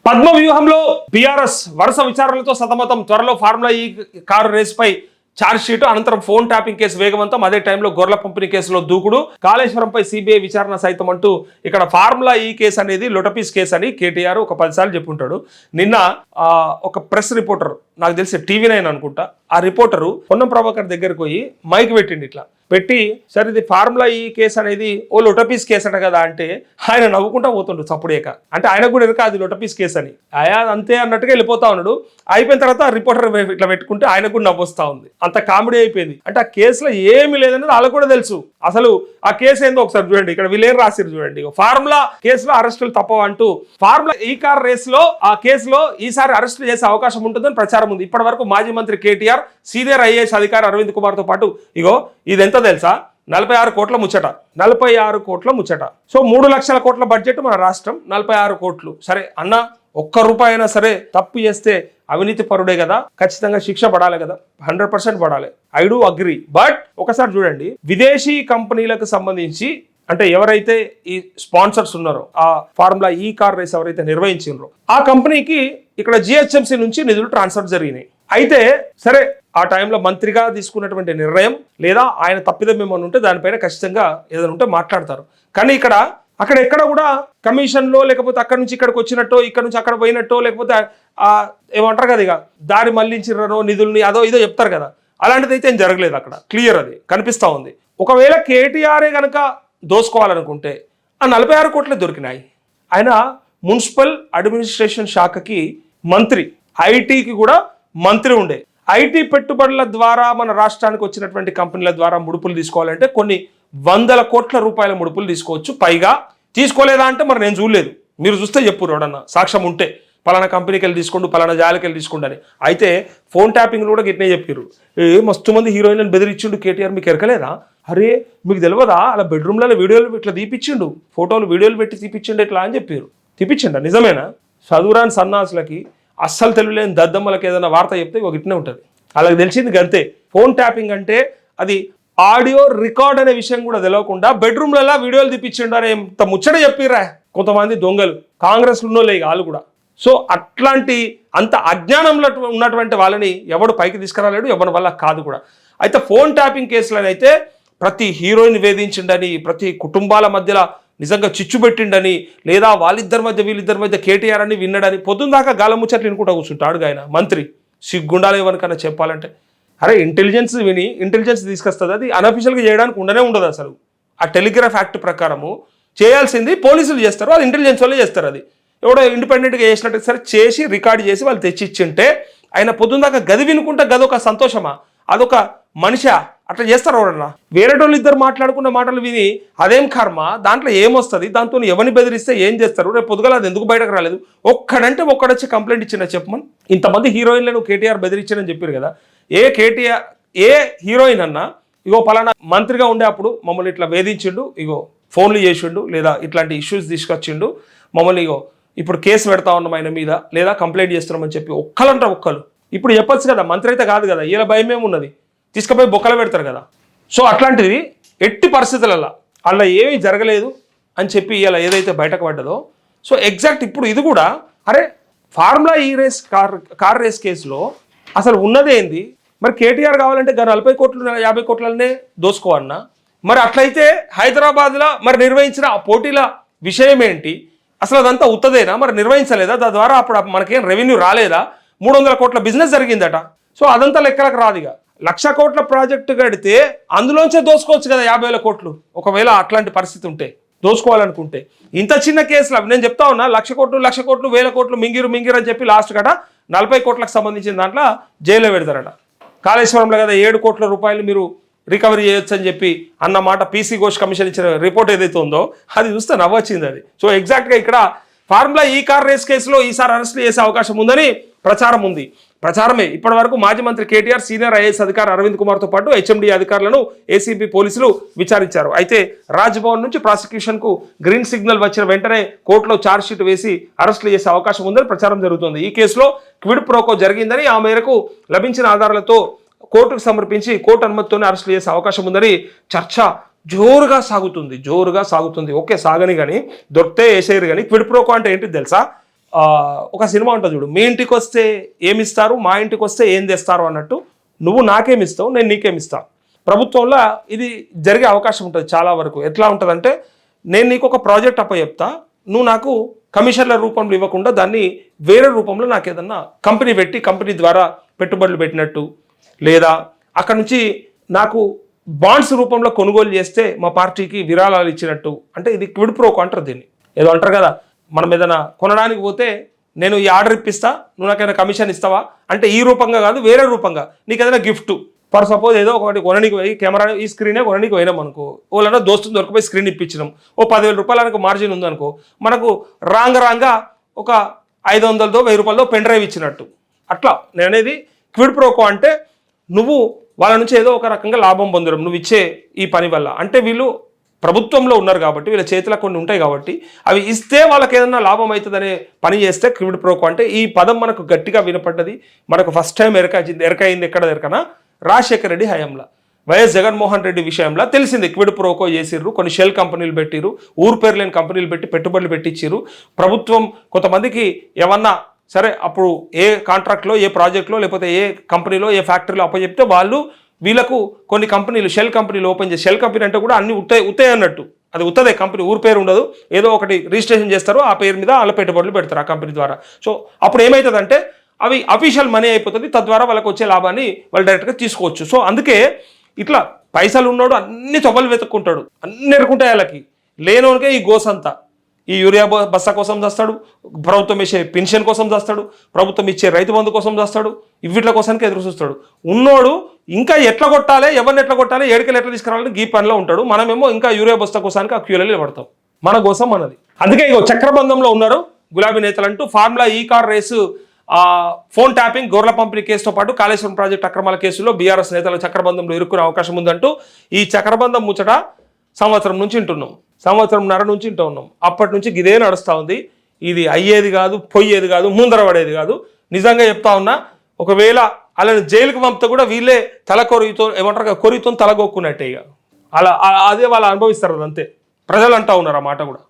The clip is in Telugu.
పద్మ వ్యూహంలో బీఆర్ఎస్ వరుస విచారణలతో సతమతం. త్వరలో ఫార్ములా ఈ కారు రేసుపై ఛార్జ్ షీట్, అనంతరం ఫోన్ ట్యాపింగ్ కేసు వేగవంతం. అదే టైంలో గొర్రెల పంపిణీ కేసులో దూకుడు, కాళేశ్వరంపై సిబిఐ విచారణ సైతం అంటూ ఇక్కడ ఫార్ములా ఈ కేసు అనేది లొటపీస్ కేసు అని కేటీఆర్ ఒక 10 సార్లు చెప్పుంటాడు. నిన్న ఒక ప్రెస్ రిపోర్టర్, నాకు తెలిసి TV9 అనుకుంటా, ఆ రిపోర్టరు పొన్నం ప్రభాకర్ దగ్గరకు పోయి మైక్ పెట్టిండి. ఇట్లా పెట్టి, సరే ఇది ఫార్ములా ఈ కేసు అనేది ఓ లొటపీస్ కేసు అంట కదా అంటే ఆయన నవ్వుకుంటా పోతుండు చప్పుడేక. అంటే ఆయనకు కూడా ఎరక అది లొటపీస్ కేసు అని. ఆయా అంతే అన్నట్టుగా వెళ్ళిపోతా ఉన్నాడు. అయిపోయిన తర్వాత ఆ రిపోర్టర్ ఇట్లా పెట్టుకుంటే ఆయనకు కూడా నవ్వొస్తా ఉంది. అంత కామెడీ అయిపోయింది. అంటే ఆ కేసులో ఏమీ లేదనేది వాళ్ళకు కూడా తెలుసు. అసలు ఆ కేసు ఏందో ఒకసారి చూడండి. ఇక్కడ వీళ్ళేం రాసిరు చూడండి. ఫార్ములా కేసులో అరెస్టులు తప్పవంటూ ఫార్ములా ఈ కార్ రేస్ లో ఆ కేసులో ఈసారి అరెస్టులు చేసే అవకాశం ఉంటుందని ప్రచారం ఉంది. ఇప్పటి వరకు మాజీ మంత్రి కేటీఆర్, సీనియర్ IAS అధికారి అరవింద్ కుమార్ తో పాటు ఇగో ఇది ఎంత తెలుసా, 46 కోట్ల ముచ్చట. 46 కోట్ల ముచ్చట. సో 3 లక్షల కోట్ల బడ్జెట్ మన రాష్ట్రం, 46 కోట్లు. సరే అన్న, ఒక్క రూపాయి అయినా సరే తప్పు చేస్తే అవినీతి పరుడే కదా, ఖచ్చితంగా శిక్ష పడాలి కదా, 100% పడాలి. I do agree. బట్ ఒకసారి చూడండి, విదేశీ కంపెనీలకు సంబంధించి అంటే ఎవరైతే ఈ స్పాన్సర్స్ ఉన్నారో, ఆ ఫార్ములా ఈ కార్ రేస్ ఎవరైతే నిర్వహించారో ఆ కంపెనీకి ఇక్కడ GHMC నుంచి నిధులు ట్రాన్స్ఫర్ జరిగినాయి. అయితే సరే, ఆ టైంలో మంత్రిగా తీసుకున్నటువంటి నిర్ణయం లేదా ఆయన తప్పిదం ఏమని ఉంటే దానిపైన ఖచ్చితంగా ఏదైనా ఉంటే మాట్లాడతారు. కానీ అక్కడ ఎక్కడ కూడా కమిషన్లో, లేకపోతే అక్కడ నుంచి ఇక్కడికి వచ్చినట్టో, ఇక్కడ నుంచి అక్కడ పోయినట్టో, లేకపోతే ఏమంటారు కదా, ఇక దారి మళ్లించిరనో నిధుల్ని అదో ఇదో చెప్తారు కదా, అలాంటిది అయితే ఏం జరగలేదు. అక్కడ క్లియర్ అది కనిపిస్తూ ఉంది. ఒకవేళ కేటీఆరే కనుక దోసుకోవాలనుకుంటే ఆ 46 కోట్లే దొరికినాయి. ఆయన మున్సిపల్ అడ్మినిస్ట్రేషన్ శాఖకి మంత్రి, ఐటీకి కూడా మంత్రి ఉండే. ఐటీ పెట్టుబడుల ద్వారా మన రాష్ట్రానికి వచ్చినటువంటి కంపెనీల ద్వారా ముడుపులు తీసుకోవాలంటే కొన్ని 100 కోట్ల రూపాయల ముడుపులు తీసుకోవచ్చు. పైగా తీసుకోలేదా అంటే మరి నేను చూడలేదు, మీరు చూస్తే చెప్పు ఎవడన్నా సాక్ష్యం ఉంటే, పలానా కంపెనీకి వెళ్ళి తీసుకోండు, పలానా జాలికి వెళ్ళి తీసుకోండి అని. అయితే ఫోన్ ట్యాపింగ్ కూడా గిట్నే చెప్పారు. మస్తు మంది హీరోయిన్లను బెదిరించిండు కేటీఆర్, మీకు ఎరకలేదా? అరే మీకు తెలియదా, అలా బెడ్రూమ్లలో వీడియోలు ఇట్లా తీపిచ్చిండు, ఫోటోలు వీడియోలు పెట్టి తీపిచ్చిండు ఇట్లా అని చెప్పారు. తీపిచ్చిండ నిజమేనా? చదువురాని సన్నాసులకి, అస్సలు తెలియలేని దద్దమ్మలకి ఏదైనా వార్త చెప్తే ఒక గిట్నే ఉంటుంది. అలాగే తెలిసింది గంతే. ఫోన్ ట్యాపింగ్ అంటే అది ఆడియో రికార్డ్ అనే విషయం కూడా తెలియకుండా బెడ్రూమ్లలో వీడియోలు తీపిచ్చిండు అనే ఇంత ముచ్చట చెప్పిర్రా కొంతమంది దొంగలు, కాంగ్రెస్లో ఉన్నోళ్ళే వాళ్ళు కూడా. సో అట్లాంటి అంత అజ్ఞానంలో ఉన్నటువంటి వాళ్ళని ఎవడు పైకి తీసుకురాలేడు, ఎవరి వల్ల కాదు కూడా. అయితే ఫోన్ ట్యాపింగ్ కేసులను అయితే ప్రతి హీరోయిన్ వేధించిండని, ప్రతి కుటుంబాల మధ్యలో నిజంగా చిచ్చు పెట్టిండని, లేదా వీళ్ళిద్దరి మధ్య కేటీఆర్ అని విన్నాడని పొద్దున్న దాకా గాలముచ్చట్లు వినుకుంటా కూర్చుంటాడు ఆయన మంత్రి. సిగ్గుండాలి ఎవరికన్నా చెప్పాలంటే. అరే ఇంటెలిజెన్స్ విని ఇంటెలిజెన్స్ తీసుకొస్తుంది, అది అనఫిషియల్గా చేయడానికి ఉండనే ఉండదు. అసలు ఆ టెలిగ్రాఫ్ యాక్ట్ ప్రకారము చేయాల్సింది పోలీసులు చేస్తారు, అది ఇంటెలిజెన్స్ వాళ్ళే చేస్తారు. అది ఎవడో ఇండిపెండెంట్గా చేసినట్టు సరే చేసి రికార్డ్ చేసి వాళ్ళు తెచ్చిచ్చింటే ఆయన పొద్దున్న దాకా గది వినుకుంటే గదొక సంతోషమా, అదొక మనిషా? అట్లా చేస్తారు ఎవరన్నా? వేరేటోళ్ళు ఇద్దరు మాట్లాడుకున్న మాటలు విని అదేం కర్మ, దాంట్లో ఏమొస్తుంది, దాంతో ఎవరిని బెదిరిస్తే ఏం చేస్తారు, రేపు పొద్దుగల అది ఎందుకు బయటకు రాలేదు? ఒక్కడొచ్చి కంప్లైంట్ ఇచ్చిన చెప్పమని. ఇంతమంది హీరోయిన్లను కేటీఆర్ బెదిరించారని చెప్పారు కదా. ఏ హీరోయిన్ అన్నా ఇగో పలానా మంత్రిగా ఉండే అప్పుడు మమ్మల్ని ఇట్లా వేధించిండు, ఇగో ఫోన్లు చేసిండు, లేదా ఇట్లాంటి ఇష్యూస్ తీసుకొచ్చిండు, మమ్మల్ని ఇగో ఇప్పుడు కేసు పెడతా ఉన్నాం ఆయన మీద, లేదా కంప్లైంట్ చేస్తున్నామని చెప్పి ఒక్కలు ఇప్పుడు చెప్పొచ్చు కదా. మంత్రి అయితే కాదు కదా, వీళ్ళ భయమేమున్నది, తీసుకుపోయి బొక్కలు పెడతారు కదా. సో అట్లాంటిది ఎట్టి పరిస్థితులలో అలా ఏమీ జరగలేదు అని చెప్పి ఇలా ఏదైతే బయటకు పడ్డదో, సో ఎగ్జాక్ట్ ఇప్పుడు ఇది కూడా అరే ఫార్ములా ఈ రేస్ కార్ రేస్ కేసులో అసలు ఉన్నదేంది? మరి కేటీఆర్ కావాలంటే 40 కోట్లు 50 కోట్లనే దోసుకోవన్నా? మరి అట్లయితే హైదరాబాద్లో మరి నిర్వహించిన ఆ పోటీల విషయం ఏంటి? అసలు అదంతా ఉత్తదేనా? మరి నిర్వహించలేదా? దాని ద్వారా అప్పుడు మనకేం రెవెన్యూ రాలేదా? 300 కోట్ల బిజినెస్ జరిగిందట. సో అదంతా లెక్కలకు రాదుగా. 1,00,000 కోట్ల ప్రాజెక్టు కడితే అందులోంచే దోసుకోవచ్చు కదా 50,000 కోట్లు, ఒకవేళ అట్లాంటి పరిస్థితి ఉంటే దోసుకోవాలనుకుంటే. ఇంత చిన్న కేసులు నేను చెప్తా ఉన్నా, 1,00,000 కోట్లు 1,00,000 కోట్లు మింగిరు అని చెప్పి లాస్ట్ కట 40 కోట్లకు సంబంధించిన దాంట్లో జైల్లో పెడతారట. కాళేశ్వరంలో కదా 7 కోట్ల రూపాయలు మీరు రికవరీ చేయొచ్చు అని చెప్పి అన్నమాట PC ఘోష్ కమిషన్ ఇచ్చిన రిపోర్ట్ ఏదైతే ఉందో అది చూస్తే నవ్వొచ్చింది అది. సో ఎగ్జాక్ట్గా ఇక్కడ ఫార్ములా ఈ కార్ రేస్ కేసులో ఈసారి అరెస్ట్ చేసే అవకాశం ఉందని ప్రచారం ఉంది. ప్రచారమే. ఇప్పటి వరకు మాజీ మంత్రి కేటీఆర్, సీనియర్ IAS అధికారి అరవింద్ కుమార్తో పాటు HMD అధికారులను ACB పోలీసులు విచారించారు. అయితే రాజ్భవన్ నుంచి ప్రాసిక్యూషన్కు గ్రీన్ సిగ్నల్ వచ్చిన వెంటనే కోర్టులో ఛార్జ్షీట్ వేసి అరెస్టులు చేసే అవకాశం ఉందని ప్రచారం జరుగుతుంది. ఈ కేసులో క్విడ్ ప్రోకో జరిగిందని, ఆ మేరకు లభించిన ఆధారాలతో కోర్టుకు సమర్పించి కోర్టు అనుమతితోనే అరెస్టులు చేసే అవకాశం ఉందని చర్చ జోరుగా సాగుతుంది. ఓకే సాగని కానీ దొరికితే వేసేయరు కానీ. క్విడ్ ప్రోకో అంటే ఏంటి తెలుసా? ఒక సినిమా ఉంటుంది చూడు, మీ ఇంటికి వస్తే ఏమిస్తారు, మా ఇంటికి వస్తే ఏం తెస్తారు అన్నట్టు, నువ్వు నాకేమిస్తావు, నేను నీకేమిస్తాను. ప్రభుత్వంలో ఇది జరిగే అవకాశం ఉంటుంది చాలా వరకు. ఎట్లా ఉంటుందంటే, నేను నీకు ఒక ప్రాజెక్ట్ చెప్తా, నువ్వు నాకు కమిషన్ల రూపంలో ఇవ్వకుండా దాన్ని వేరే రూపంలో నాకు ఏదన్నా కంపెనీ పెట్టి, కంపెనీ ద్వారా పెట్టుబడులు పెట్టినట్టు, లేదా అక్కడ నుంచి నాకు బాండ్స్ రూపంలో కొనుగోలు చేస్తే మా పార్టీకి విరాళాలు ఇచ్చినట్టు. అంటే ఇది క్విడ్ ప్రోకో అంటారు దీన్ని. ఏదో అంటారు కదా, మనం ఏదైనా కొనడానికి పోతే నేను ఈ ఆర్డర్ ఇప్పిస్తా, నువ్వు నాకైనా కమిషన్ ఇస్తావా అంటే ఈ రూపంగా కాదు, వేరే రూపంగా నీకు ఏదైనా గిఫ్ట్. ఫర్ సపోజ్ ఏదో ఒకటి కొనడానికి పోయి కెమెరా ఈ స్క్రీనే కొనడానికి పోయినాం అనుకో, వాళ్ళ దోస్తు దొరికిపోయి స్క్రీన్ ఇప్పించినాం, ఓ 10,000 రూపాయలకు మార్జిన్ ఉందనుకో, మనకు రాంగా ఒక 500తో 1000 రూపాయలతో పెన్ డ్రైవ్ ఇచ్చినట్టు. అట్లా నేను అనేది క్విడ్ ప్రోకో అంటే, నువ్వు వాళ్ళ నుంచి ఏదో ఒక రకంగా లాభం పొందడం నువ్వు ఇచ్చే ఈ పని వల్ల. అంటే వీళ్ళు ప్రభుత్వంలో ఉన్నారు కాబట్టి, వీళ్ళ చేతిలో కొన్ని ఉంటాయి కాబట్టి, అవి ఇస్తే వాళ్ళకి ఏదైనా లాభం అవుతుందనే పని చేస్తే క్విడ్ ప్రోకో అంటే. ఈ పదం మనకు గట్టిగా వినపడ్డది, మనకు ఫస్ట్ టైం ఎరకైంది ఎక్కడ ఎరకనా, రాజశేఖర రెడ్డి హయాంలో. వైఎస్ జగన్మోహన్ రెడ్డి విషయంలో తెలిసింది క్విడ్ ప్రోకో చేసిర్రు, కొన్ని షెల్ కంపెనీలు పెట్టిరు, ఊరు పేరు లేని కంపెనీలు పెట్టి పెట్టుబడులు పెట్టించారు. ప్రభుత్వం కొంతమందికి ఏమన్నా సరే అప్పుడు ఏ కాంట్రాక్ట్లో, ఏ ప్రాజెక్ట్లో, లేకపోతే ఏ కంపెనీలో, ఏ ఫ్యాక్టరీలో అప్పచెప్తే వాళ్ళు వీళ్ళకు కొన్ని కంపెనీలు షెల్ కంపెనీలు ఓపెన్ చేసి, షెల్ కంపెనీ అంటే కూడా అన్ని ఉత్తాయి అన్నట్టు, అది ఉత్తదే కంపెనీ, ఊరు పేరు ఉండదు, ఏదో ఒకటి రిజిస్ట్రేషన్ చేస్తారు, ఆ పేరు మీద వాళ్ళ పెట్టుబడులు పెడతారు ఆ కంపెనీ ద్వారా. సో అప్పుడు ఏమవుతుందంటే అవి అఫీషియల్ మనీ అయిపోతుంది, తద్వారా వాళ్ళకి వచ్చే లాభాన్ని వాళ్ళు డైరెక్ట్గా తీసుకోవచ్చు. సో అందుకే ఇట్లా పైసలు ఉన్నాడు అన్ని తొవ్వలు వెతుక్కుంటాడు, అన్ని ఎరుకుంటాయి వాళ్ళకి, లేనోనికే ఈ గోసంతా. ఈ యూరియా బస్తా కోసం చేస్తాడు, ప్రభుత్వం ఇచ్చే పెన్షన్ కోసం చేస్తాడు, ప్రభుత్వం ఇచ్చే రైతు బంధు కోసం చేస్తాడు, ఇవిట్ల కోసానికి ఎదురు చూస్తాడు. ఉన్నోడు ఇంకా ఎట్లా కొట్టాలి, ఎవరిని ఎట్లా కొట్టాలి, ఏడికలు ఎట్లా తీసుకురావాలని గీ పనిలో ఉంటాడు. మనమేమో ఇంకా యూరియా బస్తా కోసానికి ఆ క్యూలలో నిలబడతాం. మన కోసం మనది. అందుకే ఇగో చక్రబంధంలో ఉన్నారు గులాబీ నేతలు అంటూ. ఫార్ములా ఈ కార్ రేసు, ఫోన్ ట్యాపింగ్, గొర్రెల పంపిణీ కేసుతో పాటు కాళేశ్వరం ప్రాజెక్టు అక్రమాల కేసులో బీఆర్ఎస్ నేతలు చక్రబంధంలో ఇరుక్కునే అవకాశం ఉందంటూ ఈ చక్రబంధం ముచ్చట సంవత్సరం నుంచి వింటున్నాం, సంవత్సరంన్నర నుంచి వింటూ ఉన్నాం. అప్పటి నుంచి ఇదే నడుస్తూ ఉంది. ఇది అయ్యేది కాదు, పోయేది కాదు, ముందర పడేది కాదు. నిజంగా చెప్తా ఉన్నా, ఒకవేళ అలాని జైలుకి పంపితే కూడా వీళ్ళే తల ఏమంటారు కొరితో తలగొక్కున్నట్టే. ఇక అలా అదే వాళ్ళు అనుభవిస్తారు, అంతే. ప్రజలు అంటా ఉన్నారు ఆ మాట కూడా.